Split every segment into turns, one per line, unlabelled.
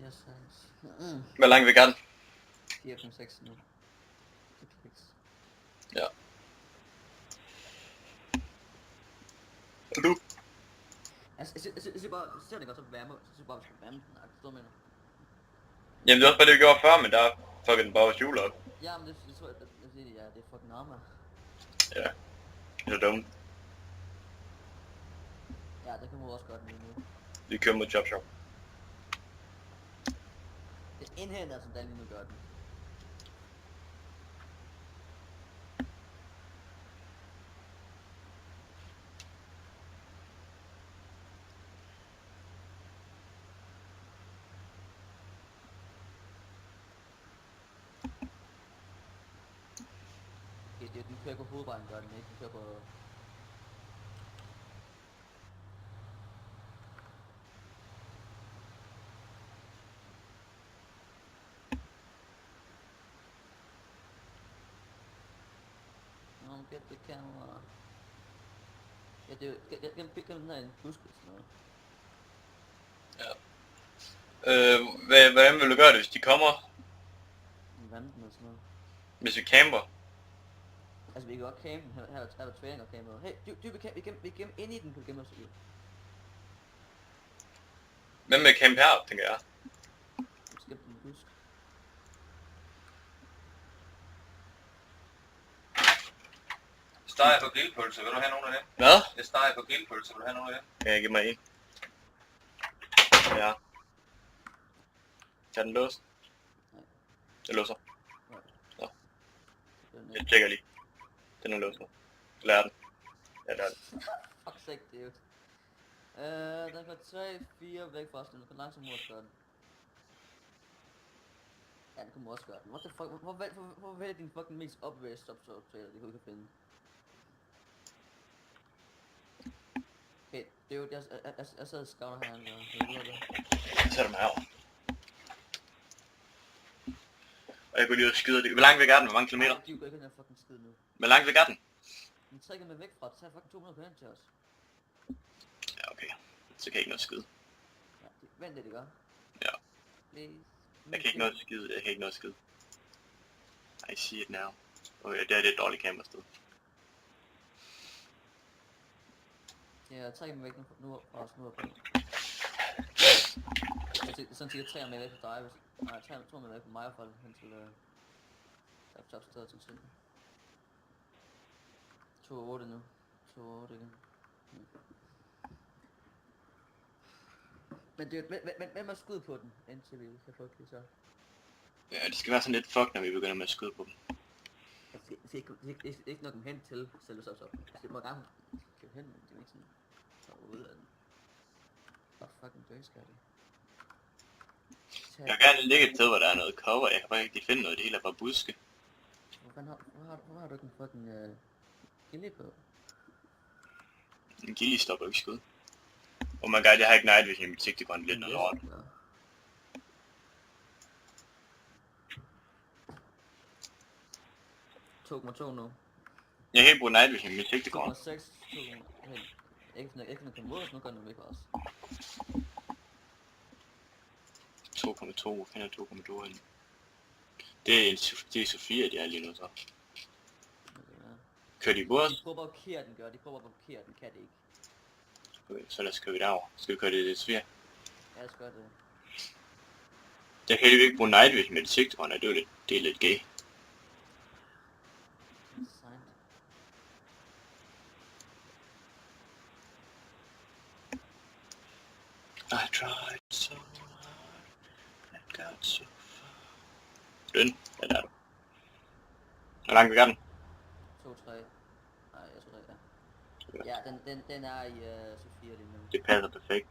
4, 6.
Hvor langt vil gerne?
4,6 nu.
Ja. Og du?
Altså, jeg siger bare, ser det godt så varme, så siger bare, vi skal varme den, forstår du, mener?
Jamen det er også bare det vi gjorde før, men der fuckede den bare vores hjul op.
Ja, men det tror jeg, ja, det er fucking nærmere.
Ja. Det er dumt.
Ja, det kan man også godt lige nu.
Vi kører mod Chopshop.
Det indhenter, som der lige nu gør den. Okay, den kører på hovedvejen, gør den ikke? Den kører på... Get the camera. Ja, det er jo... Get den der en busk eller sådan noget.
Ja. Hvordan vil du gøre det, hvis de kommer?
Vanden og sådan noget.
Hvis vi camper?
Altså, vi kan godt campe, her er der tværing og camper. Hey, vi gemmer ind i den, kan du gemme os ud.
Hvem med camp her, tænker jeg?
Vi skal på en busk.
Steg på grillpølse, vil du have nogen af dem?
Hvad?
Det steg på grillpølse, vil du have nogen af dem?
Kan jeg give mig en? Ja. Tag den låst.
Nej.
Det låser.
Nej.
Nå.
Den
Jeg tjekker lige. Den er låst nu. Lær den. Ja, det er den.
Fuck sake, dude. Den går 3, 4 væk fra os, den kan langsomt mod at gøre den. Ja, den kunne også gøre den. What the fuck? Hvor vælger din fucking mest obvious stop-trailer, det kunne ikke finde? Okay, dude, jeg sad og scouter herinde, og jeg ved det.
Så sætter mig herovre. Og jeg kunne lige skyde det. Hvor langt væk er den? Hvor mange kilometer?
Du går ikke den her fucking skid nu.
Hvor langt væk er den?
Den trækker mig væk fra, så tager fucking 200 km til os.
Ja, okay. Så kan jeg ikke noget skyde.
Ja, vent lidt, det gør.
Ja.
Please.
Jeg kan ikke noget skyde. Jeg kan ikke noget skyde. I see it now. Okay, det er et dårligt kamerasted.
Ja, trækker mig væk nu fra os nu og på. Sådan cirka 3 meter væk fra dig, hvis... Nej, 2 meter væk fra mig i hvert fald, hen til... Top-stedet til søndag. 2,8 nu. 2,8 igen. Men det er hvem er skud på den, indtil vi kan få det så?
Ja, det skal være sådan lidt fuck, når vi begynder med at skyde på dem.
Det er ikke nok hen til selve så. Altså, det må gerne køre hen, men det er ikke sådan... Så ud af den. Hvor fucking død skal det?
Jeg vil gerne ligge et sted, hvor der er noget cover. Jeg kan bare ikke finde noget. Det hele er bare buske.
Hvor har du ikke en fucking gilde på?
En gilde stopper ikke skud. Oh my god, jeg har ikke night vision i mit sigtegrøn lidt noget lort.
2,2 nu.
Jeg kan ikke bruge night vision i mit sigtegrøn.
2,6. Ikke når komme mod os, nu gør den væk også.
2,2. Hvor finder jeg 2,2 hen? Det er Sofia, de er lige nu så. Kører de på os?
De prøver at blokere den, gør. De prøver at blokere den, kan det ikke.
Okay, så lad os køre vi derover. Skal vi køre det til Sofia?
Ja, jeg skal gøre det.
Jeg kan ikke bruge night vision med det sigtegrøn, det er lidt gay.
Sejt.
I tried so hard and got so far. Den, den er du. Hvor langt væk er den?
2, 3. Nej, jeg tror det er. Ja, den er i Sofia lige nu.
Det passer perfekt.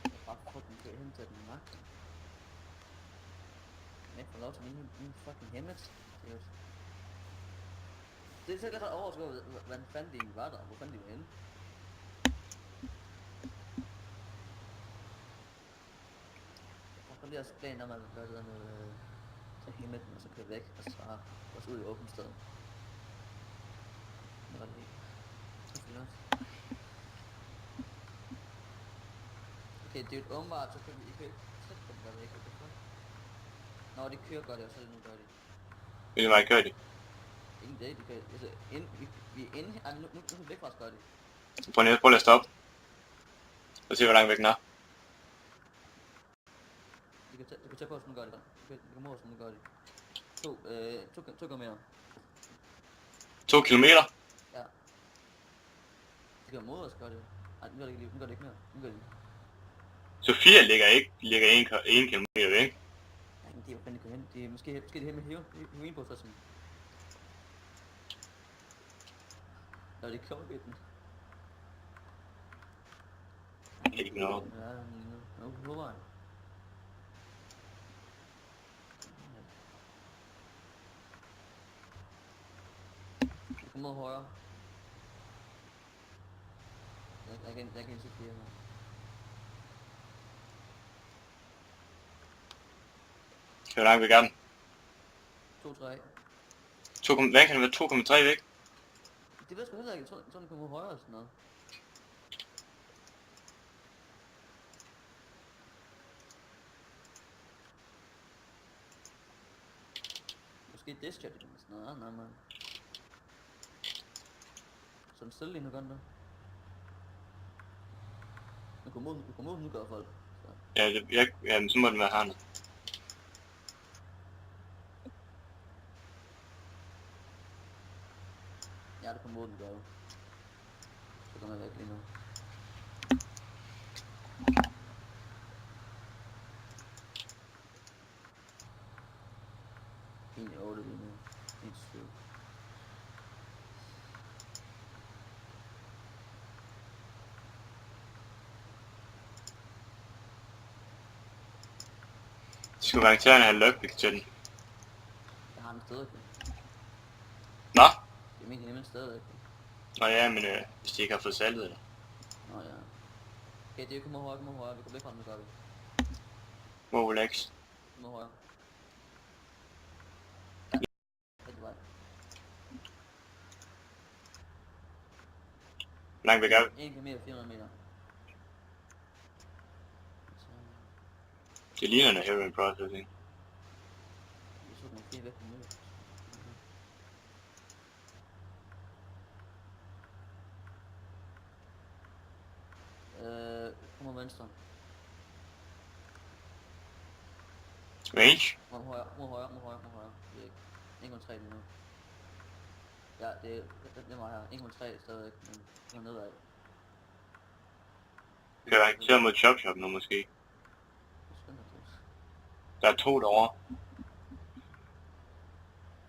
Jeg bare få den kørt hen til den magt. Men får lov til min fucking hemmet. Det er så lidt overskåret, hvordan fanden de egentlig var der, hvor fanden de var henne. Jeg får lige også planen om at gøre det der med tage hemmet og så køre væk, og så bare også ud i åbent sted. Det var det ikke. Det er også. Okay, det er jo åbenbart, så kan vi ikke gør det ikke, okay. Nå, de kører godt, og så nu gør de.
Hvilken vej kører de?
Ingen dag, de kan, altså, vi er inde, nu er vi væk fra os, gør de.
Prøv lige at stoppe. Og se hvor langt væk den er.
Du kan tage på os, nu gør de. Du kan måle os, nu gør de. 2 kilometer.
2 kilometer?
Ja. De kan mod os, gør de. Ej, nu gør det ikke lige, nu gør det ikke mere. Nu gør det.
Sofia ligger 1 kilometer væk.
Nej, men de er jo fandme hen. De er måske de hen med heroin på sig sådan. Nå, det er klokken.
Ikke noget.
Ja, nu håber jeg. Du kommer mod højre. Jeg kan ikke se flere her.
Hvor langt væk er den?
2-3.
Hvad kan det være? 2,3 væk?
Det ved jeg sgu heller ikke. Jeg tror den kommer mod højre og sådan noget. Måske discharge eller sådan noget. Nej, man. Sådan stille lige nu, gør den der. Du kommer ud, nu gør folk. Så.
Ja, så må den være hernede.
Ja, det kommer ud, den gør. Så den er væk lige nu. En i 8 lige nu. 1-7.
De skulle garanteret have lockpick til den.
Jeg har den stadig.
Nå?
Jeg mener nemlig stadig.
Nå ja, men hvis de ikke har fået salget eller?
Nå ja. Okay, det kommer højre, Vi går væk fra den, nu gør vi.
Wow, relax.
Kommer højre. Ja. Rigtig vej.
Hvor langt væk er vi?
1 kilometer, 400 meter. Så...
Det ligner en heroin processing.
Jeg så den fire væk på mødet. Kommer venstre.
Range?
Mod højre. Det er ikke 1,3 lige nu. Ja, det er mig her. 1,3 stadigvæk, men det er nedad.
Kan jeg ikke mod Chop nu måske?
Det er skønt, det.
Der er 2 derovre.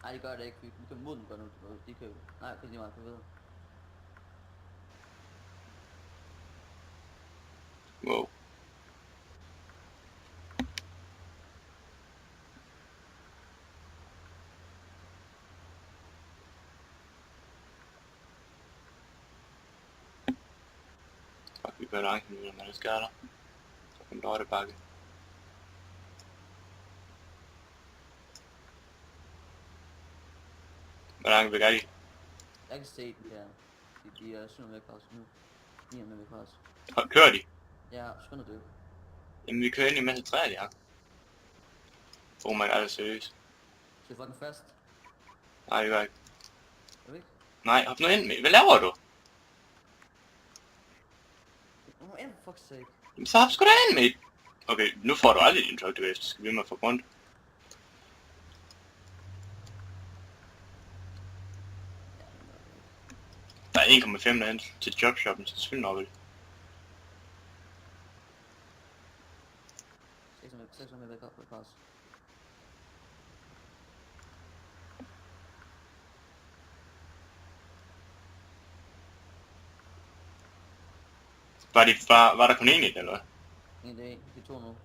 Nej, det gør det ikke. Vi kan mod den godt nu. De kan jo... Nej, det er lige meget, videre.
Wow. Fuck, vi kører langt nu, når det skader. Så kan det bakke. Hvor langt væk er de?
Jeg kan se den der. De er 7 væk fra os nu. 9 væk fra os.
Kører de?
Ja, skønt det.
Jamen vi kører ind i en masse træer, de har. Oh my god, det er seriøst.
Så er fucking fast.
Nej, det gør jeg ikke.
Er du ikke?
Nej, hop nu ind med. Hvad laver du?
Nå, end for fuck's sake.
Jamen så hop sgu da ind med. Okay, nu får du aldrig din truck, det skal vi med for grund.
Ja, det gør det ikke.
Der er 1,5 derhen til jobshoppen, så selvfølgelig nok vel.
600 væk op fra os.
Var der kun én i det, eller hvad?
Ingen dag, de 2 nu.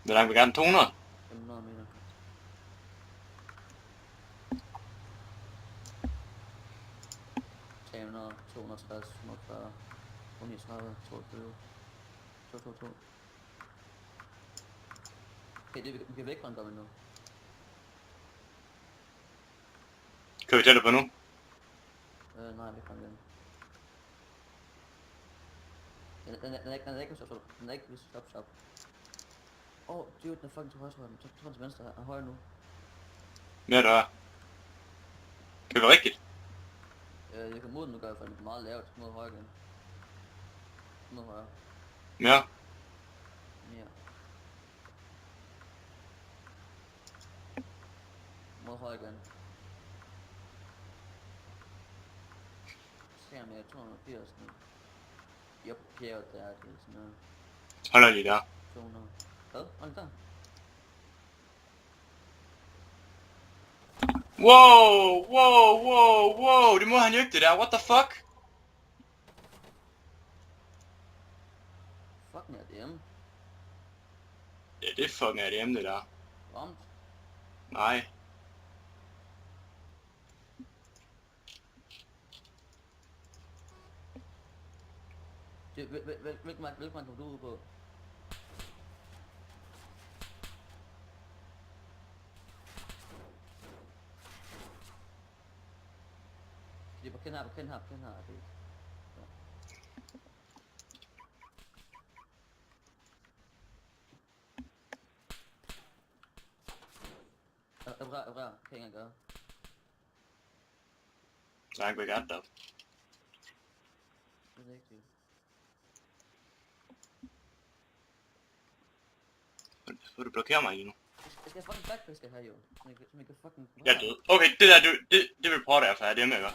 Hvor langt vil gerne 200?
500 meter. $300, 260, 140, 139, 22, 222. Okay, det vi kan væk fra en dobbelt nu.
Kører vi tættere på nu?
Nej, væk fra den. Den er ikke så. Den er ikke stop. Åh, dude, den er fucking til højre, tror jeg. Så tror den til venstre her. Er højre nu.
Mere der er. Kan det være rigtigt?
Jeg kan mod den nu, gør jeg for den meget lavt. Mod højre igen. Mod højre.
Mere.
Mere. Mod højre igen. Se om jeg 280 nu. Yup, her der er det sådan noget.
Holder lige der.
200. Hvad? Hold der.
Wow, det må han jo ikke det der, what the fuck?
Fucking RDM.
Ja, det er fucking RDM det der.
Ramt.
Nej.
Hvilken mand kom du ud på? Det er på kend her. Det er... Rør, kan jeg ikke gøre.
Nej, jeg kan ikke der.
Det er rigtigt.
Så du blokerer mig lige nu.
Jeg skal fucking backpack her jo. Som jeg kan fucking...
Jeg er død. Okay, det der, det vil prøve der, for det er med at gøre.